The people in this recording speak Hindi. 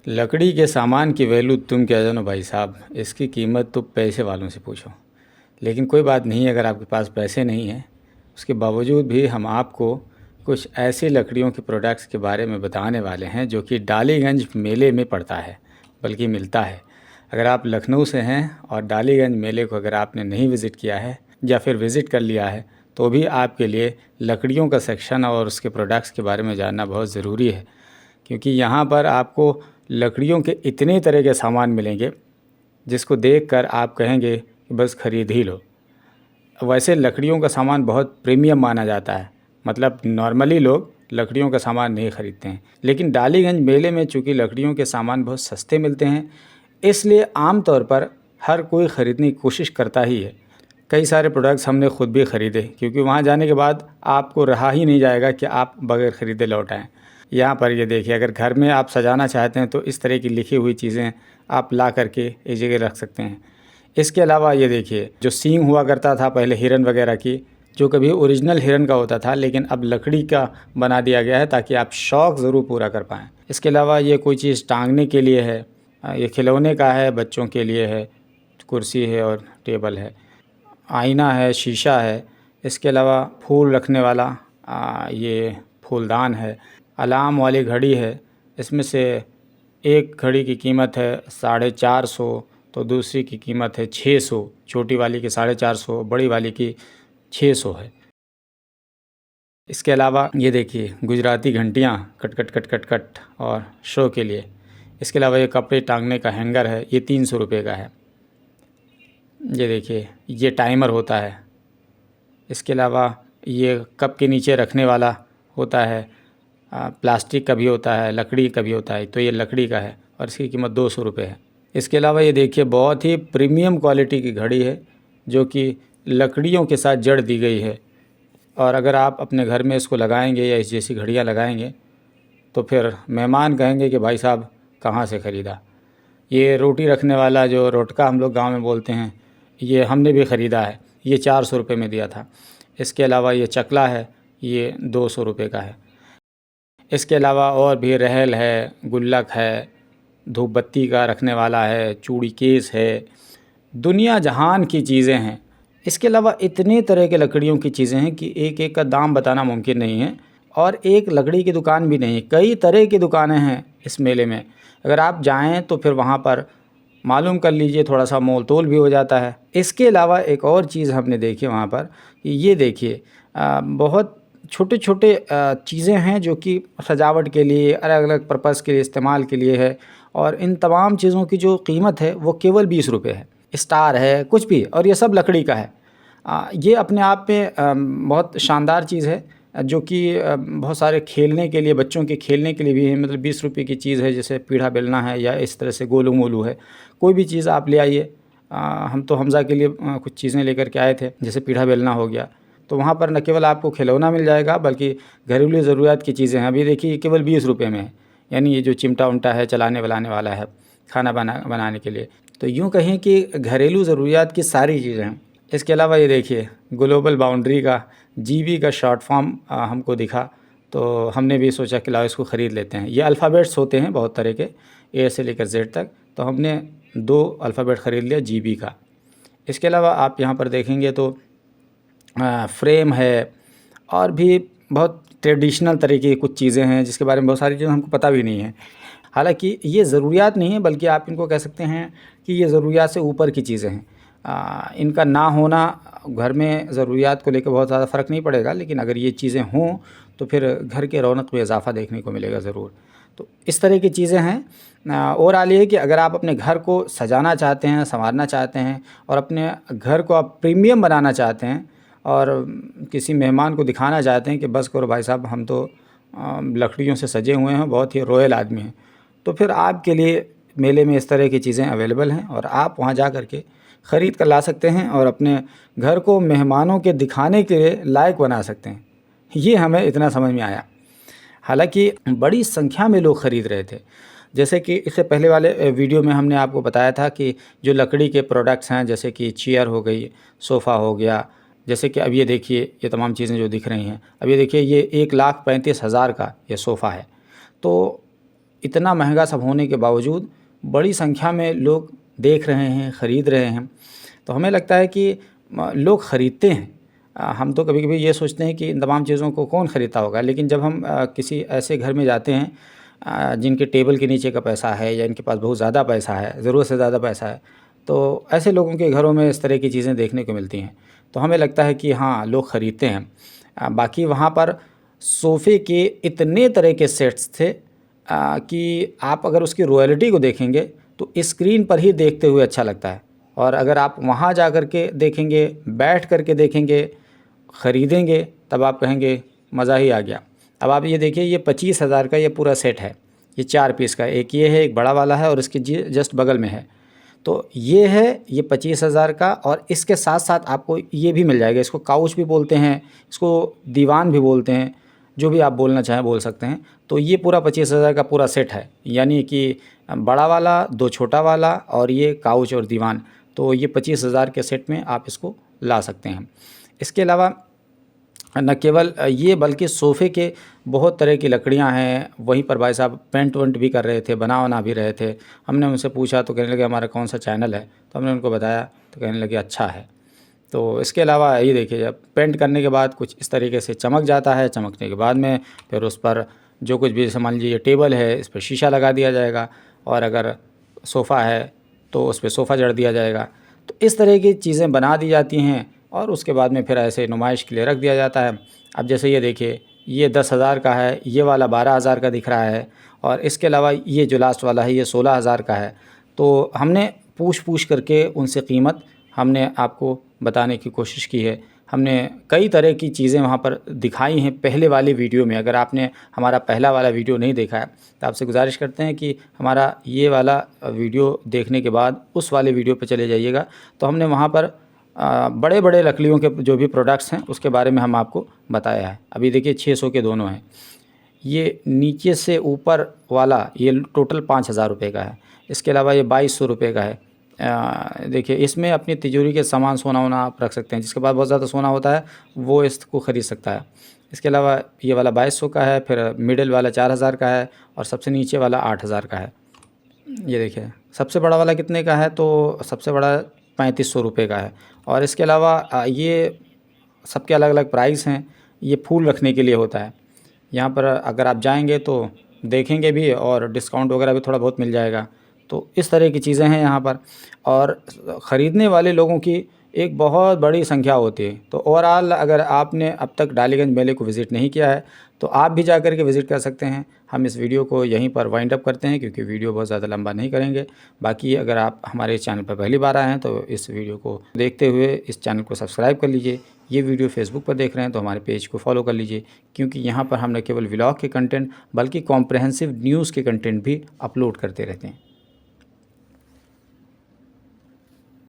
लकड़ी के सामान की वैल्यू तुम क्या जानो भाई साहब, इसकी कीमत तो पैसे वालों से पूछो। लेकिन कोई बात नहीं, अगर आपके पास पैसे नहीं हैं उसके बावजूद भी हम आपको कुछ ऐसी लकड़ियों के प्रोडक्ट्स के बारे में बताने वाले हैं जो कि डालीगंज मेले में पड़ता है, बल्कि मिलता है। अगर आप लखनऊ से हैं और डालीगंज मेले को अगर आपने नहीं विज़िट किया है या फिर विज़िट कर लिया है तो भी आपके लिए लकड़ियों का सेक्शन और उसके प्रोडक्ट्स के बारे में जानना बहुत ज़रूरी है, क्योंकि यहाँ पर आपको लकड़ियों के इतने तरह के सामान मिलेंगे जिसको देखकर आप कहेंगे कि बस ख़रीद ही लो। वैसे लकड़ियों का सामान बहुत प्रीमियम माना जाता है, मतलब नॉर्मली लोग लकड़ियों का सामान नहीं ख़रीदते हैं, लेकिन डालीगंज मेले में चूँकि लकड़ियों के सामान बहुत सस्ते मिलते हैं इसलिए आम तौर पर हर कोई ख़रीदने की कोशिश करता ही है। कई सारे प्रोडक्ट्स हमने ख़ुद भी ख़रीदे, क्योंकि वहाँ जाने के बाद आपको रहा ही नहीं जाएगा कि आप बगैर ख़रीदे लौट आएँ। यहाँ पर ये देखिए, अगर घर में आप सजाना चाहते हैं तो इस तरह की लिखी हुई चीज़ें आप ला करके एक जगह रख सकते हैं। इसके अलावा ये देखिए, जो सींग हुआ करता था पहले हिरन वगैरह की, जो कभी ओरिजिनल हिरन का होता था लेकिन अब लकड़ी का बना दिया गया है ताकि आप शौक़ ज़रूर पूरा कर पाएँ। इसके अलावा ये कोई चीज़ टांगने के लिए है, ये खिलौने का है, बच्चों के लिए है, कुर्सी है और टेबल है, आईना है, शीशा है। इसके अलावा फूल रखने वाला ये फूलदान है, अलार्म वाली घड़ी है। इसमें से एक घड़ी की कीमत है 450, तो दूसरी की कीमत है 600। छोटी वाली की 450, बड़ी वाली की 600 है। इसके अलावा ये देखिए, गुजराती घंटियाँ cut cut cut cut cut और शो के लिए। इसके अलावा ये कपड़े टांगने का हैंगर है, ये 300 रुपये का है। ये देखिए, ये टाइमर होता है। इसके अलावा ये कप के नीचे रखने वाला होता है, प्लास्टिक का भी होता है, लकड़ी का भी होता है, तो ये लकड़ी का है और इसकी कीमत 200 रुपये है। इसके अलावा ये देखिए, बहुत ही प्रीमियम क्वालिटी की घड़ी है जो कि लकड़ियों के साथ जड़ दी गई है, और अगर आप अपने घर में इसको लगाएंगे या इस जैसी घड़ियाँ लगाएंगे तो फिर मेहमान कहेंगे कि भाई साहब कहाँ से ख़रीदा। ये रोटी रखने वाला जो रोटका हम लोग गांव में बोलते हैं, ये हमने भी ख़रीदा है, ये 400 रुपये में दिया था। इसके अलावा ये चकला है, ये 200 रुपये का है। इसके अलावा और भी रहल है, गुल्लक है, धूप बत्ती का रखने वाला है, चूड़ी केस है, दुनिया जहान की चीज़ें हैं। इसके अलावा इतने तरह के लकड़ियों की चीज़ें हैं कि एक एक का दाम बताना मुमकिन नहीं है, और एक लकड़ी की दुकान भी नहीं, कई तरह की दुकानें हैं इस मेले में। अगर आप जाएं तो फिर वहाँ पर मालूम कर लीजिए, थोड़ा सा मोल तोल भी हो जाता है। इसके अलावा एक और चीज़ हमने देखी वहाँ पर, ये देखिए, बहुत छोटे छोटे चीज़ें हैं जो कि सजावट के लिए, अलग अलग पर्पज़ के लिए, इस्तेमाल के लिए है, और इन तमाम चीज़ों की जो कीमत है वो केवल 20 रुपये है। स्टार है, कुछ भी, और ये सब लकड़ी का है। ये अपने आप में बहुत शानदार चीज़ है जो कि बहुत सारे खेलने के लिए, बच्चों के खेलने के लिए भी है। मतलब 20 रुपये की चीज़ है, जैसे पीढ़ा बेलना है या इस तरह से गोलू मोलू है, कोई भी चीज़ आप ले आइए। हम तो हमज़ा के लिए कुछ चीज़ें लेकर के आए थे, जैसे पीढ़ा बेलना हो गया, तो वहाँ पर न केवल आपको खिलौना मिल जाएगा बल्कि घरेलू ज़रूरियात की चीज़ें हैं। अभी देखिए, केवल 20 रुपये में है, यानी ये जो चिमटा उमटा है चलाने वलाने वाला है खाना बनाने के लिए। तो यूँ कहें कि घरेलू ज़रूरियात की सारी चीज़ें हैं। इसके अलावा ये देखिए, ग्लोबल बाउंड्री का जीबी का शॉर्ट फॉर्म हमको दिखा, तो हमने भी सोचा कि लाओ इसको ख़रीद लेते हैं। ये अल्फ़ाबेट्स होते हैं बहुत तरह के, ए से लेकर जेड तक, तो हमने 2 अल्फ़ाबेट ख़रीद लिया जीबी का। इसके अलावा आप यहाँ पर देखेंगे तो फ्रेम है, और भी बहुत ट्रेडिशनल तरीके की कुछ चीज़ें हैं जिसके बारे में बहुत सारी चीज़ें हमको पता भी नहीं है। हालांकि ये ज़रूरियात नहीं है, बल्कि आप इनको कह सकते हैं कि ये ज़रूरियात से ऊपर की चीज़ें हैं। इनका ना होना घर में ज़रूरियात को लेकर बहुत ज़्यादा फ़र्क नहीं पड़ेगा, लेकिन अगर ये चीज़ें हों तो फिर घर के रौनक में इजाफ़ा देखने को मिलेगा ज़रूर। तो इस तरह की चीज़ें हैं। और हाल ये कि अगर आप अपने घर को सजाना चाहते हैं, संवारना चाहते हैं, और अपने घर को आप प्रीमियम बनाना चाहते हैं, और किसी मेहमान को दिखाना चाहते हैं कि बस करो भाई साहब, हम तो लकड़ियों से सजे हुए हैं, बहुत ही रॉयल आदमी हैं, तो फिर आपके लिए मेले में इस तरह की चीज़ें अवेलेबल हैं, और आप वहाँ जा कर के ख़रीद कर ला सकते हैं और अपने घर को मेहमानों के दिखाने के लिए लायक बना सकते हैं। ये हमें इतना समझ में आया। हालांकि बड़ी संख्या में लोग ख़रीद रहे थे। जैसे कि इससे पहले वाले वीडियो में हमने आपको बताया था कि जो लकड़ी के प्रोडक्ट्स हैं, जैसे कि चेयर हो गई, सोफ़ा हो गया, जैसे कि अब ये देखिए, ये तमाम चीज़ें जो दिख रही हैं, अब ये देखिए, ये 1,35,000 का ये सोफ़ा है। तो इतना महंगा सब होने के बावजूद बड़ी संख्या में लोग देख रहे हैं, ख़रीद रहे हैं। तो हमें लगता है कि लोग ख़रीदते हैं। हम तो कभी-कभी ये सोचते हैं कि इन तमाम चीज़ों को कौन ख़रीदता होगा, लेकिन जब हम किसी ऐसे घर में जाते हैं जिनके टेबल के नीचे का पैसा है या इनके पास बहुत ज़्यादा पैसा है, ज़रूरत से ज़्यादा पैसा है, तो ऐसे लोगों के घरों में इस तरह की चीज़ें देखने को मिलती हैं। तो हमें लगता है कि हाँ, लोग ख़रीदते हैं। बाकी वहाँ पर सोफ़े के इतने तरह के सेट्स थे कि आप अगर उसकी रॉयल्टी को देखेंगे तो स्क्रीन पर ही देखते हुए अच्छा लगता है, और अगर आप वहाँ जा कर के देखेंगे, बैठ कर के देखेंगे, ख़रीदेंगे, तब आप कहेंगे मज़ा ही आ गया। अब आप ये देखिए, ये 25,000 का ये पूरा सेट है। ये 4 पीस का, एक ये है, एक बड़ा वाला है और इसके जस्ट बगल में है। तो ये है, ये 25,000 का, और इसके साथ-साथ आपको ये भी मिल जाएगा। इसको काउच भी बोलते हैं, इसको दीवान भी बोलते हैं, जो भी आप बोलना चाहें बोल सकते हैं। तो ये पूरा 25,000 का पूरा सेट है, यानी कि बड़ा वाला, 2 छोटा वाला और ये काउच और दीवान। तो ये 25,000 के सेट में आप इसको ला सकते हैं। इसके अलावा न केवल ये, बल्कि सोफ़े के बहुत तरह की लकड़ियाँ हैं। वहीं पर भाई साहब पेंट वेंट भी कर रहे थे, बना भी रहे थे। हमने उनसे पूछा तो कहने लगे हमारा कौन सा चैनल है, तो हमने उनको बताया तो कहने लगे अच्छा है। तो इसके अलावा ये देखिए, जब पेंट करने के बाद कुछ इस तरीके से चमक जाता है, चमकने के बाद में फिर उस पर जो कुछ भी, मान लीजिए टेबल है, इस पर शीशा लगा दिया जाएगा, और अगर सोफ़ा है तो उस पर सोफ़ा जड़ दिया जाएगा। तो इस तरह की चीज़ें बना दी जाती हैं और उसके बाद में फिर ऐसे नुमाइश के लिए रख दिया जाता है। अब जैसे ये देखिए, ये 10,000 का है, ये वाला 12,000 का दिख रहा है, और इसके अलावा ये जो लास्ट वाला है ये 16,000 का है। तो हमने पूछ करके उनसे कीमत हमने आपको बताने की कोशिश की है। हमने कई तरह की चीज़ें वहाँ पर दिखाई हैं पहले वाली वीडियो में। अगर आपने हमारा पहला वाला वीडियो नहीं देखा है तो आपसे गुजारिश करते हैं कि हमारा ये वाला वीडियो देखने के बाद उस वाले वीडियो पे चले जाइएगा। तो हमने वहाँ पर बड़े-बड़े लकड़ियों के जो भी प्रोडक्ट्स हैं उसके बारे में हम आपको बताया है। अभी देखिए 600 के दोनों हैं। ये नीचे से ऊपर वाला ये टोटल 5,000 रुपये का है। इसके अलावा ये 2,200 रुपये का है। देखिए, इसमें अपनी तिजोरी के सामान, सोना-वोना आप रख सकते हैं। जिसके पास बहुत ज़्यादा सोना होता है वो इसको ख़रीद सकता है। इसके अलावा ये वाला 2,200 का है, फिर मिडिल वाला 4,000 का है, और सबसे नीचे वाला 8,000 का है। ये देखिए, सबसे बड़ा वाला कितने का है, तो सबसे बड़ा 3,500 रुपये का है। और इसके अलावा ये सबके अलग-अलग प्राइस हैं। ये फूल रखने के लिए होता है। यहाँ पर अगर आप जाएंगे तो देखेंगे भी, और डिस्काउंट वगैरह भी थोड़ा बहुत मिल जाएगा। तो इस तरह की चीज़ें हैं यहाँ पर, और ख़रीदने वाले लोगों की एक बहुत बड़ी संख्या होती है। तो ओवरऑल अगर आपने अब तक डालीगंज मेले को विज़िट नहीं किया है तो आप भी जा कर के विज़िट कर सकते हैं। हम इस वीडियो को यहीं पर वाइंड अप करते हैं, क्योंकि वीडियो बहुत ज़्यादा लंबा नहीं करेंगे। बाकी अगर आप हमारे चैनल पर पहली बार आए हैं तो इस वीडियो को देखते हुए इस चैनल को सब्सक्राइब कर लीजिए। ये वीडियो फेसबुक पर देख रहे हैं तो हमारे पेज को फॉलो कर लीजिए, क्योंकि यहाँ पर हम न केवल व्लॉग के कंटेंट बल्कि कॉम्प्रहेंसिव न्यूज़ के कंटेंट भी अपलोड करते रहते हैं।